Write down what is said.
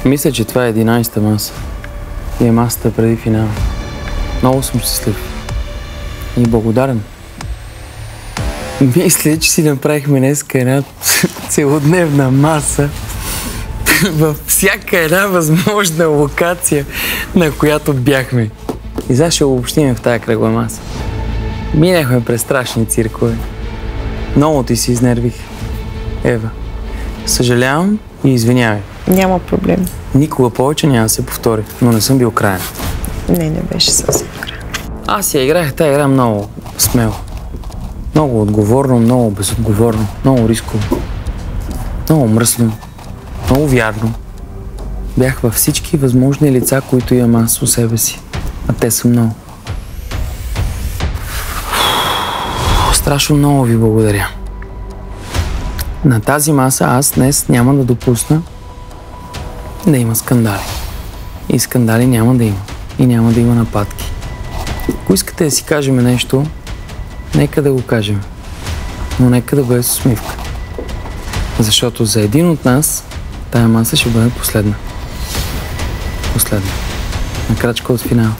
Мисля, че това е 11-та маса. И е масата преди финала. Много съм щастлив. И благодарен. Мисля, че си направихме днеска една целодневна маса във всяка една възможна локация, на която бяхме. И сега ще обобщим в тая кръгла маса. Минахме през страшни циркове. Много ти се изнервих, Ева. Съжалявам и извинявай. Няма проблем. Никога повече няма да се повтори, но не съм бил краен. Не беше съвсем краен. Аз я играх тази игра много смело. Много отговорно, много безотговорно, много рисково. Много мръсно, много вярно. Бях във всички възможни лица, които имам аз у себе си. А те са много. Страшно много ви благодаря. На тази маса аз днес няма да допусна да има скандали. И скандали няма да има. И няма да има нападки. Ако искате да си кажем нещо, нека да го кажем. Но нека да бъде с усмивка. Защото за един от нас тая маса ще бъде последна. Последна. На крачка от финала.